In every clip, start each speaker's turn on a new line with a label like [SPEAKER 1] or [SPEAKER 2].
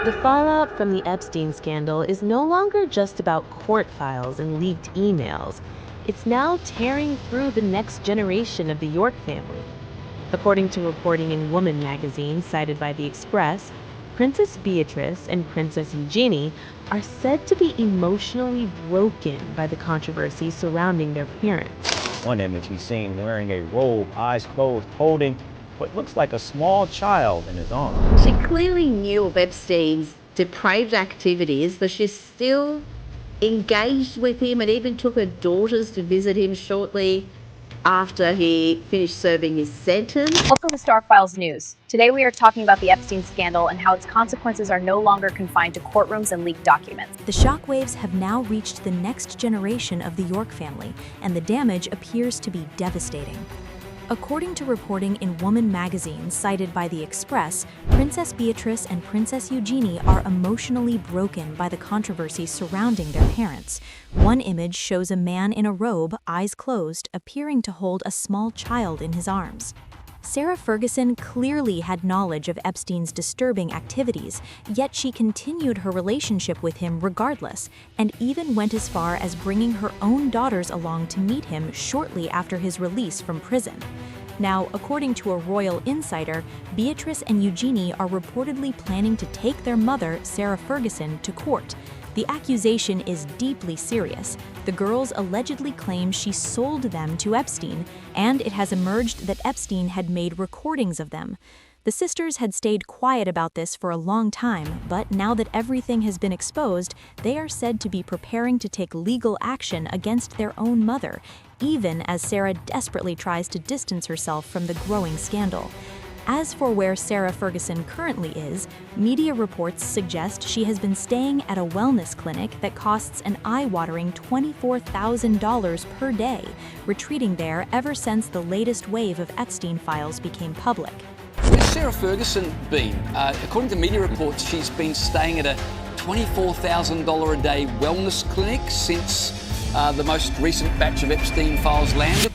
[SPEAKER 1] The fallout from the Epstein scandal is no longer just about court files and leaked emails. It's now tearing through the next generation of the York family. According to reporting in Woman magazine cited by The Express, Princess Beatrice and Princess Eugenie are said to be emotionally broken by the controversy surrounding their parents.
[SPEAKER 2] One image he's seen wearing a robe, eyes closed, holding what looks like a small child in his arms.
[SPEAKER 3] She clearly knew of Epstein's depraved activities, but she's still engaged with him and even took her daughters to visit him shortly after he finished serving his sentence.
[SPEAKER 4] Welcome to StarFilesNews. Today we are talking about the Epstein scandal and how its consequences are no longer confined to courtrooms and leaked documents.
[SPEAKER 5] The shockwaves have now reached the next generation of the York family, and the damage appears to be devastating. According to reporting in Woman magazine cited by The Express, Princess Beatrice and Princess Eugenie are emotionally broken by the controversy surrounding their parents. One image shows a man in a robe, eyes closed, appearing to hold a small child in his arms. Sarah Ferguson clearly had knowledge of Epstein's disturbing activities, yet she continued her relationship with him regardless, and even went as far as bringing her own daughters along to meet him shortly after his release from prison. Now, according to a royal insider, Beatrice and Eugenie are reportedly planning to take their mother, Sarah Ferguson, to court. The accusation is deeply serious. The girls allegedly claim she sold them to Epstein, and it has emerged that Epstein had made recordings of them. The sisters had stayed quiet about this for a long time, but now that everything has been exposed, they are said to be preparing to take legal action against their own mother, even as Sarah desperately tries to distance herself from the growing scandal. As for where Sarah Ferguson currently is, media reports suggest she has been staying at a wellness clinic that costs an eye-watering $24,000 per day, retreating there ever since the latest wave of Epstein files became public.
[SPEAKER 6] Where's Sarah Ferguson been? According to media reports, she's been staying at a $24,000 a day wellness clinic since the most recent batch of Epstein files landed.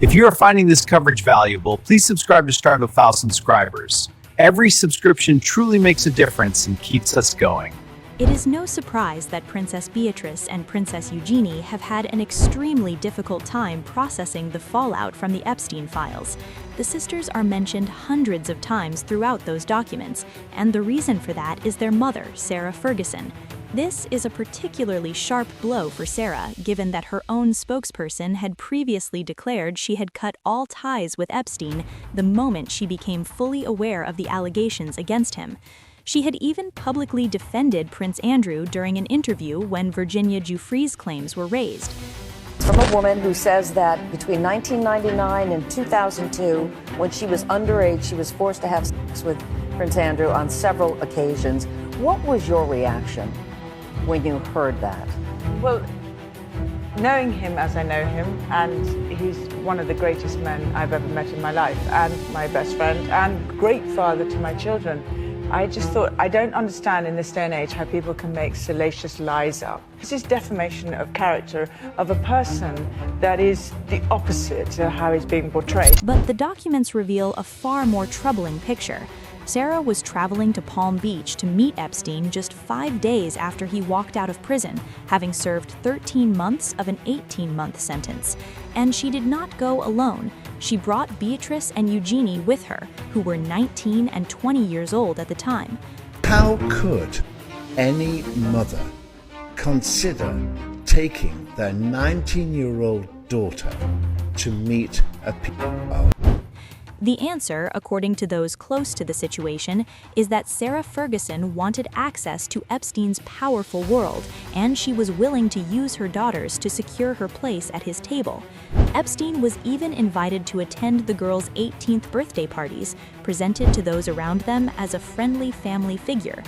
[SPEAKER 7] If you are finding this coverage valuable, please subscribe to StarFiles subscribers. Every subscription truly makes a difference and keeps us going.
[SPEAKER 5] It is no surprise that Princess Beatrice and Princess Eugenie have had an extremely difficult time processing the fallout from the Epstein files. The sisters are mentioned hundreds of times throughout those documents, and the reason for that is their mother, Sarah Ferguson. This is a particularly sharp blow for Sarah, given that her own spokesperson had previously declared she had cut all ties with Epstein the moment she became fully aware of the allegations against him. She had even publicly defended Prince Andrew during an interview when Virginia Giuffre's claims were raised.
[SPEAKER 8] From a woman who says that between 1999 and 2002, when she was underage, she was forced to have sex with Prince Andrew on several occasions. What was your reaction when you heard that?
[SPEAKER 9] Well, knowing him as I know him, and he's one of the greatest men I've ever met in my life, and my best friend, and great father to my children, I just thought, I don't understand in this day and age how people can make salacious lies up. This is defamation of character of a person that is the opposite to how he's being portrayed.
[SPEAKER 5] But the documents reveal a far more troubling picture. Sarah was traveling to Palm Beach to meet Epstein just 5 days after he walked out of prison, having served 13 months of an 18-month sentence. And she did not go alone. She brought Beatrice and Eugenie with her, who were 19 and 20 years old at the time.
[SPEAKER 10] How could any mother consider taking their 19-year-old daughter to meet a pedophile?
[SPEAKER 5] The answer, according to those close to the situation, is that Sarah Ferguson wanted access to Epstein's powerful world, and she was willing to use her daughters to secure her place at his table. Epstein was even invited to attend the girls' 18th birthday parties, presented to those around them as a friendly family figure.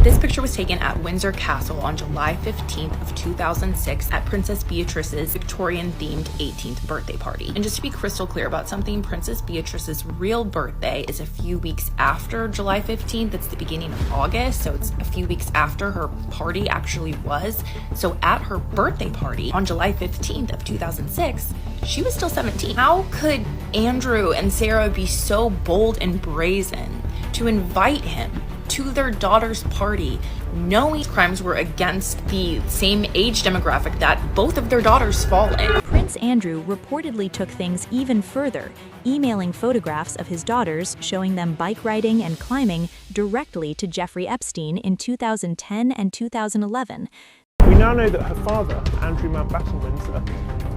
[SPEAKER 11] This picture was taken at Windsor Castle on July 15th of 2006 at Princess Beatrice's Victorian-themed 18th birthday party. And just to be crystal clear about something, Princess Beatrice's real birthday is a few weeks after July 15th. It's the beginning of August, so it's a few weeks after her party actually was. So at her birthday party on July 15th of 2006, she was still 17. How could Andrew and Sarah be so bold and brazen to invite him to their daughter's party, knowing crimes were against the same age demographic that both of their daughters fall in.
[SPEAKER 5] Prince Andrew reportedly took things even further, emailing photographs of his daughters showing them bike riding and climbing directly to Jeffrey Epstein in 2010 and 2011.
[SPEAKER 12] We now know that her father, Andrew Mountbatten Windsor,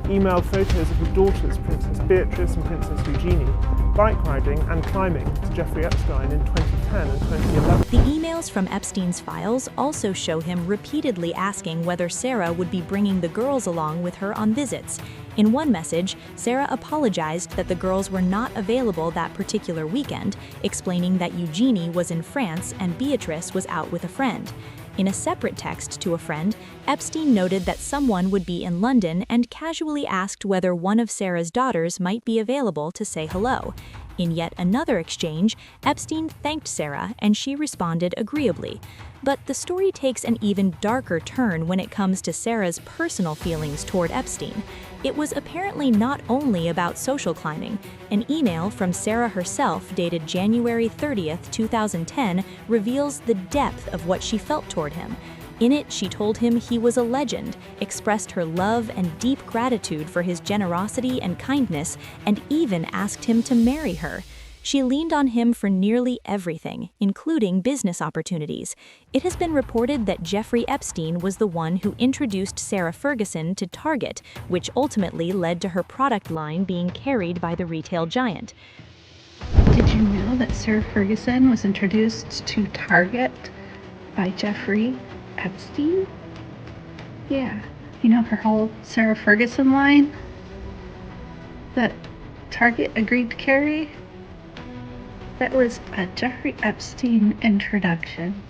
[SPEAKER 12] emailed photos of his daughters, Princess Beatrice and Princess Eugenie, bike riding and climbing to Jeffrey Epstein in 2010 and 2011.
[SPEAKER 5] The emails from Epstein's files also show him repeatedly asking whether Sarah would be bringing the girls along with her on visits. In one message, Sarah apologized that the girls were not available that particular weekend, explaining that Eugenie was in France and Beatrice was out with a friend. In a separate text to a friend, Epstein noted that someone would be in London and casually asked whether one of Sarah's daughters might be available to say hello. In yet another exchange, Epstein thanked Sarah and she responded agreeably. But the story takes an even darker turn when it comes to Sarah's personal feelings toward Epstein. It was apparently not only about social climbing. An email from Sarah herself dated January 30th, 2010 reveals the depth of what she felt toward him. In it, she told him he was a legend, expressed her love and deep gratitude for his generosity and kindness, and even asked him to marry her. She leaned on him for nearly everything, including business opportunities. It has been reported that Jeffrey Epstein was the one who introduced Sarah Ferguson to Target, which ultimately led to her product line being carried by the retail giant.
[SPEAKER 13] Did you know that Sarah Ferguson was introduced to Target by Jeffrey Epstein? Yeah, you know her whole Sarah Ferguson line that Target agreed to carry? That was a Jeffrey Epstein introduction.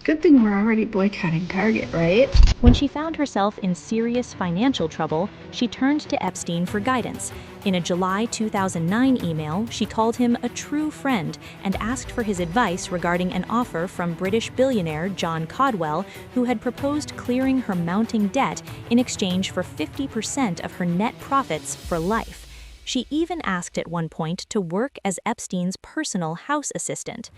[SPEAKER 13] Good thing we're already boycotting Target, right?
[SPEAKER 5] When she found herself in serious financial trouble, she turned to Epstein for guidance. In a July 2009 email, she called him a true friend and asked for his advice regarding an offer from British billionaire John Caldwell, who had proposed clearing her mounting debt in exchange for 50% of her net profits for life. She even asked at one point to work as Epstein's personal house assistant.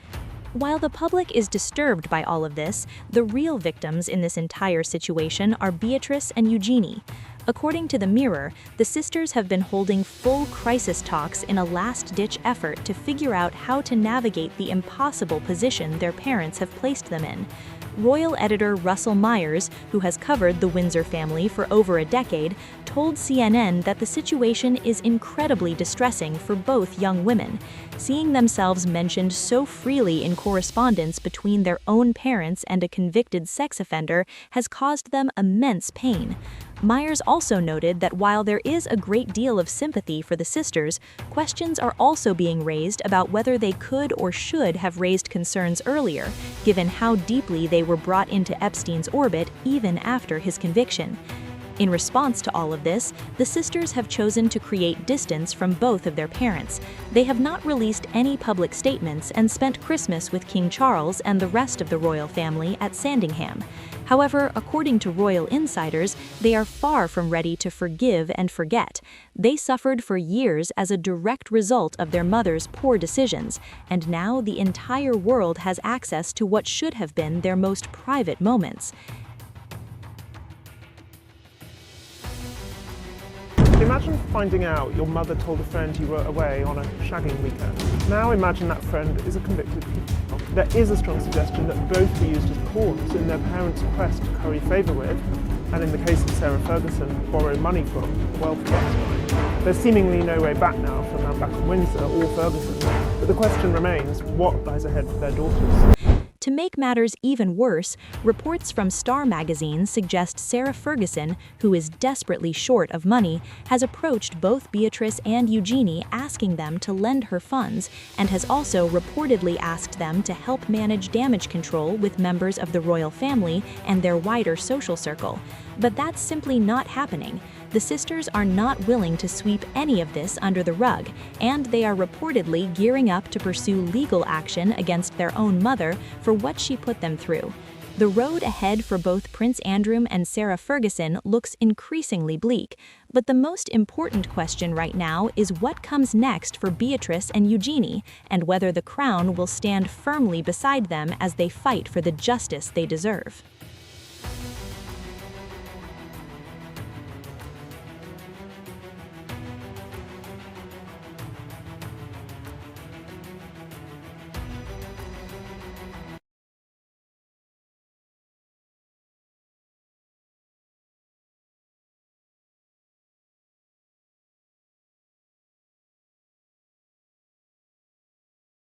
[SPEAKER 5] While the public is disturbed by all of this, the real victims in this entire situation are Beatrice and Eugenie. According to the Mirror, the sisters have been holding full crisis talks in a last-ditch effort to figure out how to navigate the impossible position their parents have placed them in. Royal editor Russell Myers, who has covered the Windsor family for over a decade, told CNN that the situation is incredibly distressing for both young women. Seeing themselves mentioned so freely in correspondence between their own parents and a convicted sex offender has caused them immense pain. Myers also noted that while there is a great deal of sympathy for the sisters, questions are also being raised about whether they could or should have raised concerns earlier, given how deeply they were brought into Epstein's orbit even after his conviction. In response to all of this, the sisters have chosen to create distance from both of their parents. They have not released any public statements and spent Christmas with King Charles and the rest of the royal family at Sandringham. However, according to royal insiders, they are far from ready to forgive and forget. They suffered for years as a direct result of their mother's poor decisions, and now the entire world has access to what should have been their most private moments.
[SPEAKER 12] Imagine finding out your mother told a friend you were away on a shagging weekend. Now imagine that friend is a convicted criminal. There is a strong suggestion that both were used as pawns in their parents' quest to curry favour with, and in the case of Sarah Ferguson, borrow money from the wealthy Epstein. There's seemingly no way back now for Mountbatten Windsor or Ferguson, but the question remains, what lies ahead for their daughters?
[SPEAKER 5] To make matters even worse, reports from Star magazine suggest Sarah Ferguson, who is desperately short of money, has approached both Beatrice and Eugenie asking them to lend her funds, and has also reportedly asked them to help manage damage control with members of the royal family and their wider social circle. But that's simply not happening. The sisters are not willing to sweep any of this under the rug, and they are reportedly gearing up to pursue legal action against their own mother for what she put them through. The road ahead for both Prince Andrew and Sarah Ferguson looks increasingly bleak, but the most important question right now is what comes next for Beatrice and Eugenie, and whether the crown will stand firmly beside them as they fight for the justice they deserve.